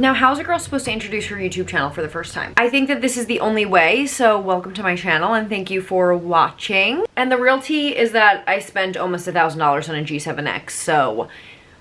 Now, how's a girl supposed to introduce her YouTube channel for the first time? I think that this is the only way, so welcome to my channel and thank you for watching. And the real tea is that I spent almost $1,000 on a G7X, so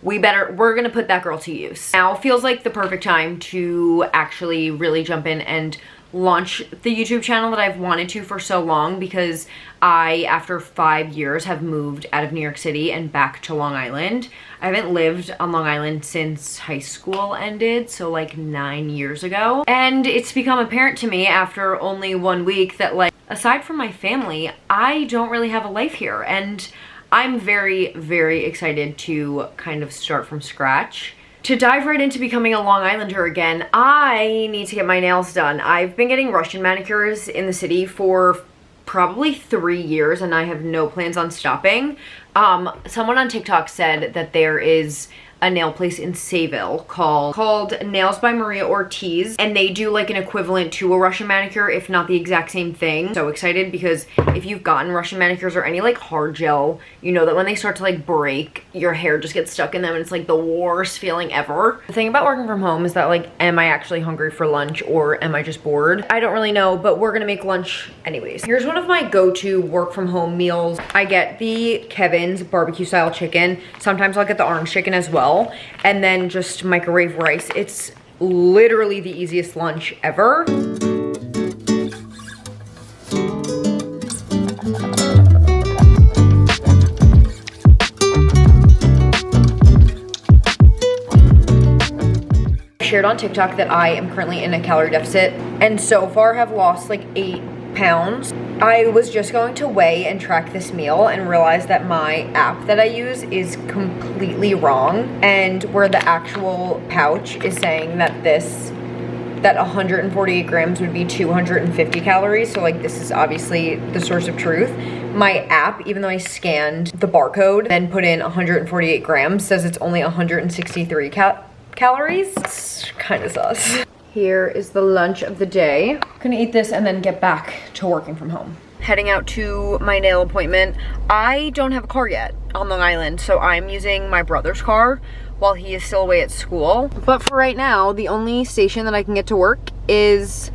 we're gonna put that girl to use. Now feels like the perfect time to actually really jump in and launch the YouTube channel that I've wanted to for so long, because I, after 5 years, have moved out of New York City and back to Long Island. I haven't lived on Long Island since high school ended, so like 9 years ago. And it's become apparent to me after only 1 week that, like, aside from my family, I don't really have a life here. And I'm very, very excited to kind of start from scratch. To dive right into becoming a Long Islander again, I need to get my nails done. I've been getting Russian manicures in the city for probably 3 years and I have no plans on stopping. Someone on TikTok said that there is a nail place in Sayville called Nails by Maria Ortiz, and they do like an equivalent to a Russian manicure, if not the exact same thing. So excited, because if you've gotten Russian manicures or any like hard gel, you know that when they start to like break, your hair just gets stuck in them and it's like the worst feeling ever. The thing about working from home is that, like, am I actually hungry for lunch or am I just bored? I don't really know, but we're gonna make lunch anyways. Here's one of my go-to work from home meals. I get the Kevin's barbecue style chicken. Sometimes I'll get the orange chicken as well. And then just microwave rice. It's literally the easiest lunch ever. I shared on TikTok that I am currently in a calorie deficit and so far have lost like 8 pounds. I was just going to weigh and track this meal and realized that my app that I use is completely wrong, and where the actual pouch is saying that that 148 grams would be 250 calories. So like, this is obviously the source of truth. My app, even though I scanned the barcode then put in 148 grams, says it's only 163 calories. It's kind of sus. Here is the lunch of the day. I'm gonna eat this and then get back to working from home. Heading out to my nail appointment. I don't have a car yet on Long Island, so I'm using my brother's car while he is still away at school. But for right now, the only station that I can get to work is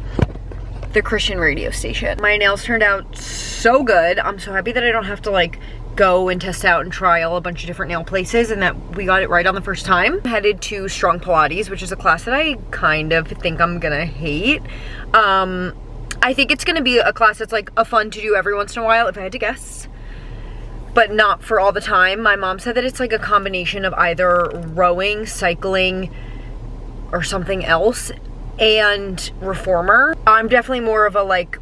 the Christian radio station. My nails turned out so good. I'm so happy that I don't have to like go and test out and trial a bunch of different nail places, and that we got it right on the first time. I'm headed to Strong Pilates, which is a class that I kind of think I'm gonna hate. I think it's gonna be a class that's like a fun to do every once in a while, if I had to guess, but not for all the time. My mom said that it's like a combination of either rowing, cycling, or something else, and reformer. I'm definitely more of a, like,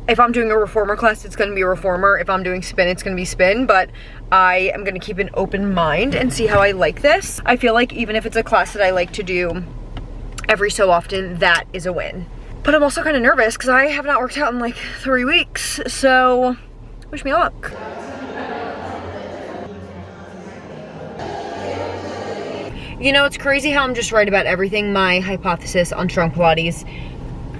if I'm doing a reformer class, it's gonna be a reformer. If I'm doing spin, it's gonna be spin, but I am gonna keep an open mind and see how I like this. I feel like even if it's a class that I like to do every so often, that is a win. But I'm also kind of nervous because I have not worked out in like 3 weeks, so wish me luck. You know, it's crazy how I'm just right about everything. My hypothesis on Strong Pilates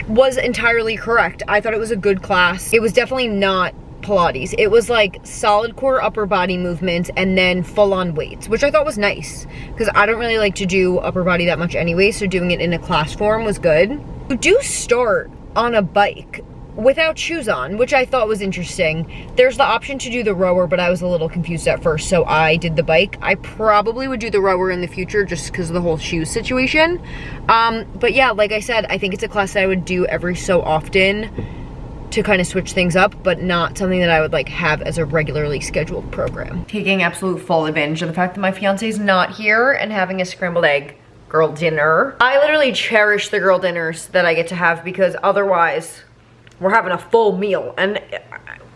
was entirely correct. I thought it was a good class. It was definitely not Pilates. It was like solid core upper body movements and then full on weights, which I thought was nice because I don't really like to do upper body that much anyway, so doing it in a class form was good. You do start on a bike without shoes on, which I thought was interesting. There's the option to do the rower, but I was a little confused at first, so I did the bike. I probably would do the rower in the future just because of the whole shoes situation. But yeah, like I said, I think it's a class that I would do every so often to kind of switch things up, but not something that I would like have as a regularly scheduled program. Taking absolute full advantage of the fact that my fiance is not here and having a scrambled egg girl dinner. I literally cherish the girl dinners that I get to have because otherwise we're having a full meal, and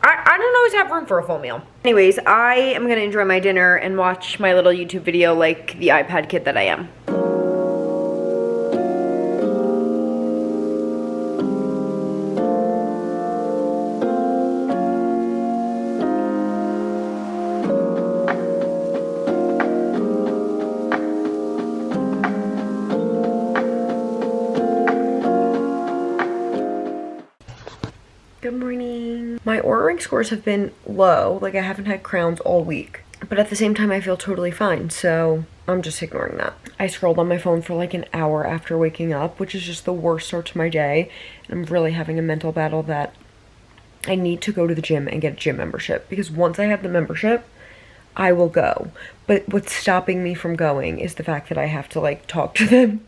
I don't always have room for a full meal. Anyways, I am gonna enjoy my dinner and watch my little YouTube video like the iPad kid that I am. Good morning. My ordering scores have been low, like I haven't had crowns all week, but at the same time I feel totally fine, so I'm just ignoring that. I scrolled on my phone for like an hour after waking up, which is just the worst start to my day. And I'm really having a mental battle that I need to go to the gym and get a gym membership, because once I have the membership, I will go. But what's stopping me from going is the fact that I have to like talk to them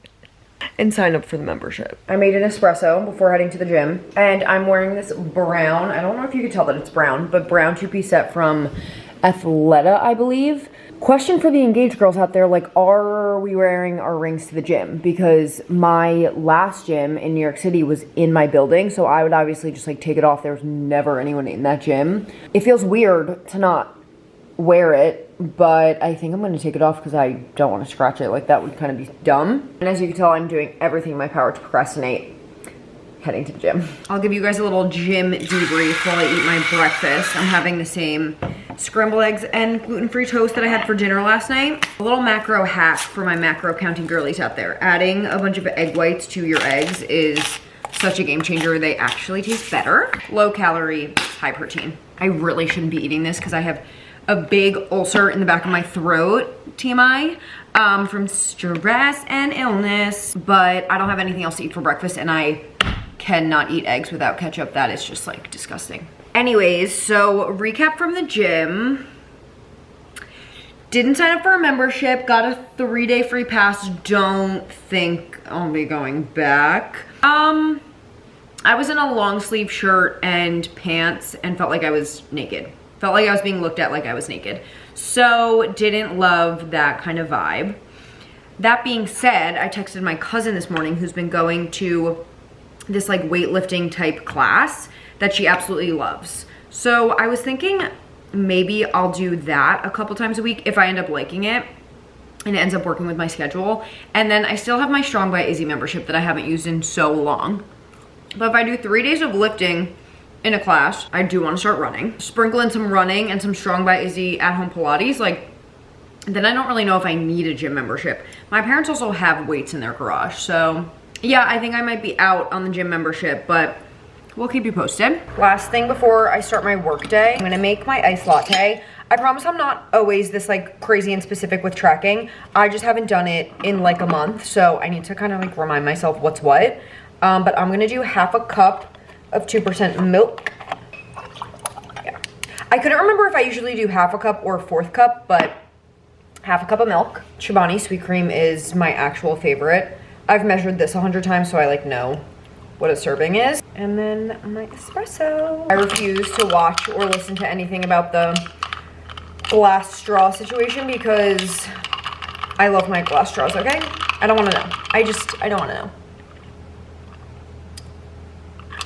and sign up for the membership. I made an espresso before heading to the gym, and I'm wearing this brown, I don't know if you can tell that it's brown, but brown two-piece set from Athleta, I believe. Question for the engaged girls out there, like, are we wearing our rings to the gym? Because my last gym in New York City was in my building, so I would obviously just like take it off. There was never anyone in that gym. It feels weird to not wear it, but I think I'm gonna take it off because I don't want to scratch it. Like, that would kind of be dumb. And as you can tell, I'm doing everything in my power to procrastinate heading to the gym. I'll give you guys a little gym debrief while I eat my breakfast. I'm having the same scrambled eggs and gluten-free toast that I had for dinner last night. A little macro hack for my macro counting girlies out there. Adding a bunch of egg whites to your eggs is such a game changer. They actually taste better. Low calorie, high protein. I really shouldn't be eating this because I have a big ulcer in the back of my throat, TMI, from stress and illness, but I don't have anything else to eat for breakfast, and I cannot eat eggs without ketchup. That is just like disgusting. Anyways, so recap from the gym. Didn't sign up for a membership, got a 3-day free pass. Don't think I'll be going back. I was in a long sleeve shirt and pants and felt like I was naked. Felt like I was being looked at like I was naked. So didn't love that kind of vibe. That being said, I texted my cousin this morning who's been going to this like weightlifting type class that she absolutely loves. So I was thinking maybe I'll do that a couple times a week if I end up liking it and it ends up working with my schedule. And then I still have my Strong by Izzy membership that I haven't used in so long. But if I do 3 days of lifting in a class, I do want to start running. Sprinkle in some running and some Strong by Izzy at home Pilates, like, then I don't really know if I need a gym membership. My parents also have weights in their garage, so yeah, I think I might be out on the gym membership, but we'll keep you posted. Last thing before I start my work day, I'm gonna make my iced latte. I promise I'm not always this like crazy and specific with tracking. I just haven't done it in like a month, so I need to kind of like remind myself what's what. But I'm gonna do half a cup of 2% milk. Yeah. I couldn't remember if I usually do half a cup or a fourth cup, but half a cup of milk. Chobani sweet cream is my actual favorite. I've measured this 100 times, so I like know what a serving is. And then my espresso. I refuse to watch or listen to anything about the glass straw situation because I love my glass straws, okay? I don't want to know. I don't want to know.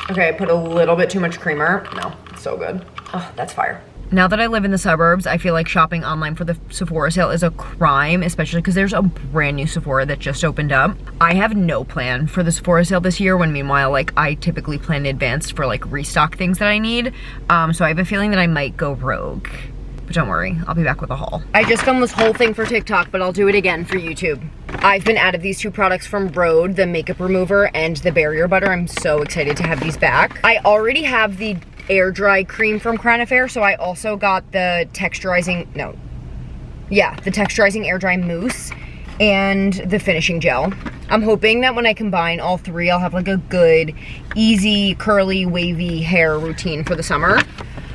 Okay, I put a little bit too much creamer. No, it's so good. Oh, that's fire. Now that I live in the suburbs, I feel like shopping online for the Sephora sale is a crime, especially because there's a brand new Sephora that just opened up. I have no plan for the Sephora sale this year, when meanwhile, like, I typically plan in advance for like restock things that I need. So I have a feeling that I might go rogue. But don't worry, I'll be back with a haul. I just filmed this whole thing for TikTok, but I'll do it again for YouTube. I've been out of these two products from Rhode, the makeup remover and the barrier butter. I'm so excited to have these back. I already have the air dry cream from Crown Affair, so I also got the texturizing air dry mousse and the finishing gel. I'm hoping that when I combine all three, I'll have like a good, easy, curly, wavy hair routine for the summer.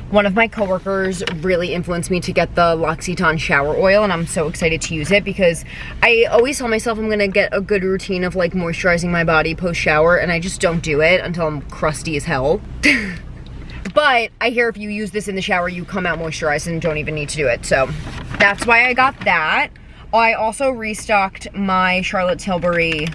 One of my coworkers really influenced me to get the L'Occitane shower oil, and I'm so excited to use it because I always tell myself I'm gonna get a good routine of like moisturizing my body post-shower, and I just don't do it until I'm crusty as hell. But I hear if you use this in the shower, you come out moisturized and don't even need to do it. So that's why I got that. I also restocked my Charlotte Tilbury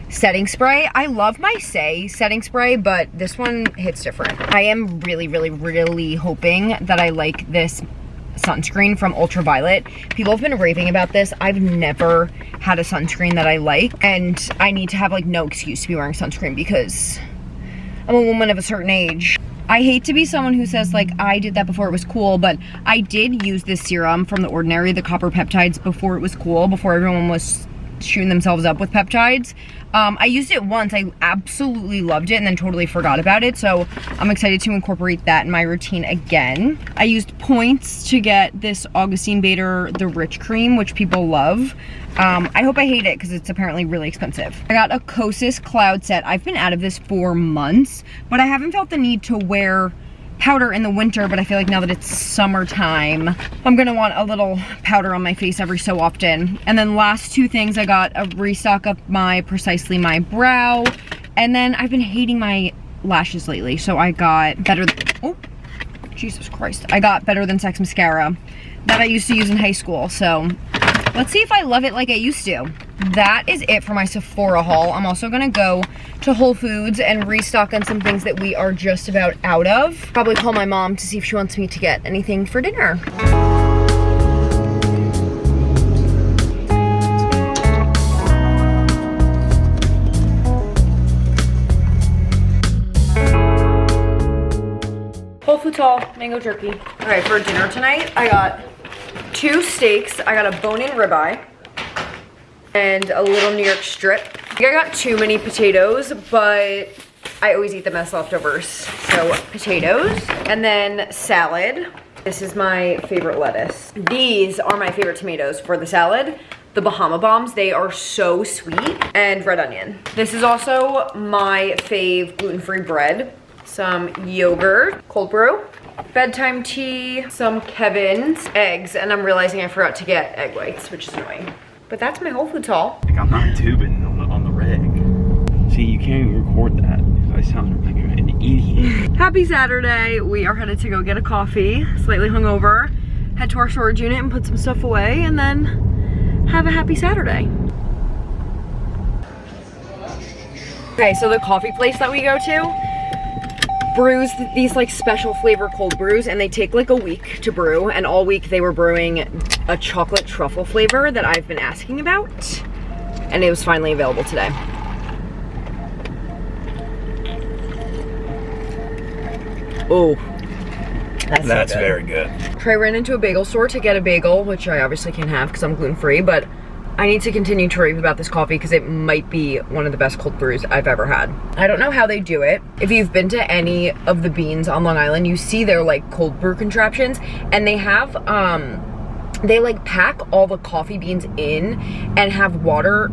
setting spray. I love my Say setting spray, but this one hits different. I am really, really, really hoping that I like this sunscreen from Ultraviolet. People have been raving about this. I've never had a sunscreen that I like, and I need to have like no excuse to be wearing sunscreen because I'm a woman of a certain age. I hate to be someone who says like I did that before it was cool, but I did use this serum from The Ordinary, the copper peptides, before it was cool, before everyone was shooting themselves up with peptides. I used it once, I absolutely loved it and then totally forgot about it, so I'm excited to incorporate that in my routine again. I used points to get this Augustine Bader The Rich Cream, which people love. I hope I hate it because it's apparently really expensive. I got a Kosas Cloud Set. I've been out of this for months, but I haven't felt the need to wear powder in the winter, but I feel like now that it's summertime, I'm gonna want a little powder on my face every so often. And then last two things, I got a restock of my Precisely My Brow, and then I've been hating my lashes lately, so I got oh, Jesus Christ. I got Better Than Sex mascara that I used to use in high school, so let's see if I love it like I used to. That is it for my Sephora haul. I'm also gonna go to Whole Foods and restock on some things that we are just about out of. Probably call my mom to see if she wants me to get anything for dinner. Whole Foods haul, mango jerky. All right, for dinner tonight, I got 2 steaks. I got a bone-in ribeye and a little New York strip. I think I got too many potatoes, but I always eat them as leftovers. So potatoes, and then salad. This is my favorite lettuce. These are my favorite tomatoes for the salad. The Bahama Bombs, they are so sweet. And red onion. This is also my fave gluten-free bread. Some yogurt, cold brew, bedtime tea, some Kevin's, eggs, and I'm realizing I forgot to get egg whites, which is annoying. But that's my Whole Foods haul. Like, I'm not tubing on the reg. See, you can't even record that. I sound like an idiot. Happy Saturday. We are headed to go get a coffee, slightly hungover, head to our storage unit and put some stuff away, and then have a happy Saturday. Okay, so the coffee place that we go to brews these like special flavor cold brews, and they take like a week to brew, and all week they were brewing a chocolate truffle flavor that I've been asking about, and it was finally available today. Oh, that's very good. Trey ran into a bagel store to get a bagel, which I obviously can't have because I'm gluten-free, but I need to continue to rave about this coffee because it might be one of the best cold brews I've ever had. I don't know how they do it. If you've been to any of the beans on Long Island, you see their like cold brew contraptions, and they have, they like pack all the coffee beans in and have water,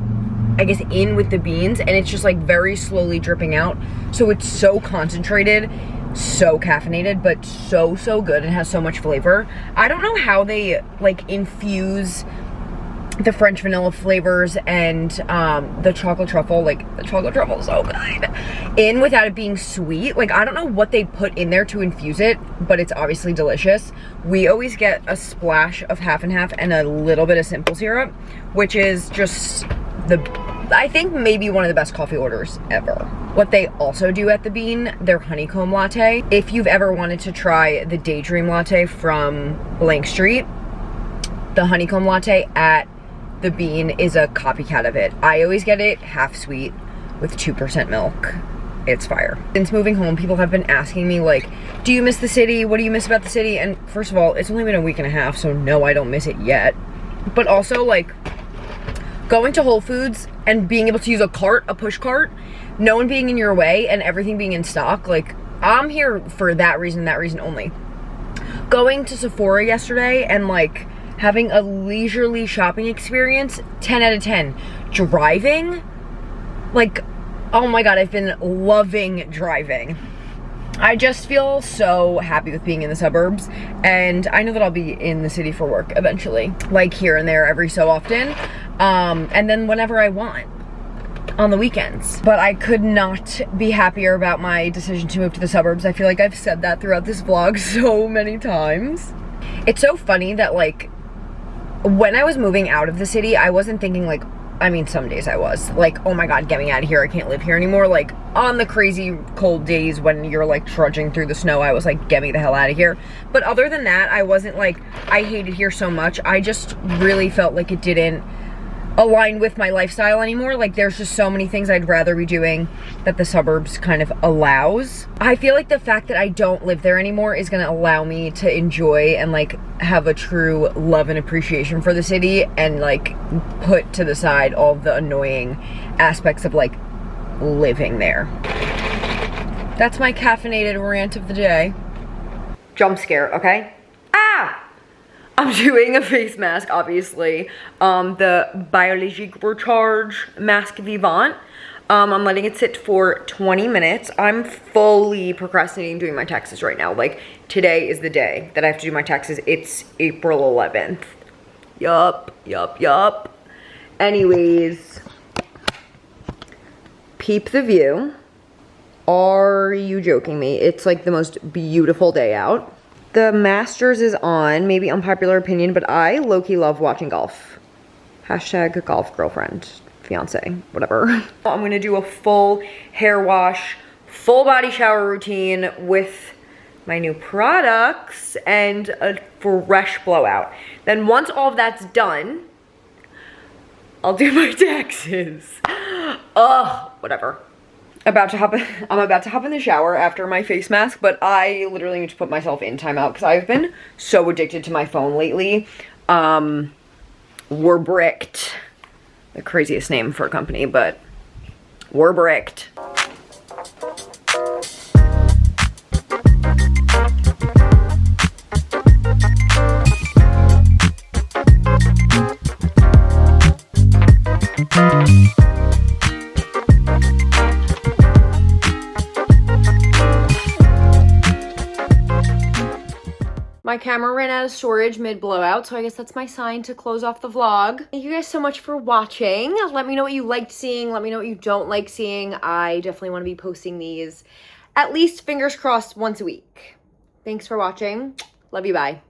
I guess, in with the beans, and it's just like very slowly dripping out. So it's so concentrated, so caffeinated, but so good and has so much flavor. I don't know how they like infuse the French vanilla flavors and the chocolate truffle, like the chocolate truffle is so good, in without it being sweet. Like, I don't know what they put in there to infuse it, but it's obviously delicious. We always get a splash of half and half and a little bit of simple syrup, which is just I think maybe one of the best coffee orders ever. What they also do at the Bean, their honeycomb latte. If you've ever wanted to try the Daydream latte from Blank Street, the honeycomb latte at the Bean is a copycat of it. I always get it half sweet with 2% milk. It's fire. Since moving home, people have been asking me like, do you miss the city? What do you miss about the city? And first of all, it's only been a week and a half, so no, I don't miss it yet. But also, like, going to Whole Foods and being able to use a cart, a push cart, no one being in your way and everything being in stock, like, I'm here for that reason only. Going to Sephora yesterday and like having a leisurely shopping experience, 10 out of 10. Driving, like, oh my God, I've been loving driving. I just feel so happy with being in the suburbs, and I know that I'll be in the city for work eventually, like here and there every so often, and then whenever I want on the weekends. But I could not be happier about my decision to move to the suburbs. I feel like I've said that throughout this vlog so many times. It's so funny that like when I was moving out of the city, I wasn't thinking like, I mean, some days I was like, oh my God, get me out of here, I can't live here anymore. Like on the crazy cold days when you're like trudging through the snow, I was like, get me the hell out of here. But other than that, I wasn't like, I hated here so much. I just really felt like it didn't align with my lifestyle anymore. Like, there's just so many things I'd rather be doing that the suburbs kind of allows. I feel like the fact that I don't live there anymore is gonna allow me to enjoy and like have a true love and appreciation for the city, and like put to the side all the annoying aspects of like living there. That's my caffeinated rant of the day. Jump scare, okay? Ah! I'm doing a face mask, obviously. The Biologique Recharge Mask Vivant. I'm letting it sit for 20 minutes. I'm fully procrastinating doing my taxes right now. Like, today is the day that I have to do my taxes. It's April 11th. Yup. Anyways, peep the view. Are you joking me? It's like the most beautiful day out. The Masters is on, maybe unpopular opinion, but I low-key love watching golf. Hashtag golf girlfriend, fiance, whatever. I'm gonna do a full hair wash, full body shower routine with my new products and a fresh blowout. Then once all of that's done, I'll do my taxes. Ugh, whatever. I'm about to hop in the shower after my face mask, but I literally need to put myself in timeout because I've been so addicted to my phone lately. We're bricked. The craziest name for a company, but we're bricked. My camera ran out of storage mid-blowout, so I guess that's my sign to close off the vlog. Thank you guys so much for watching. Let me know what you liked seeing. Let me know what you don't like seeing. I definitely want to be posting these at least, fingers crossed, once a week. Thanks for watching. Love you, bye.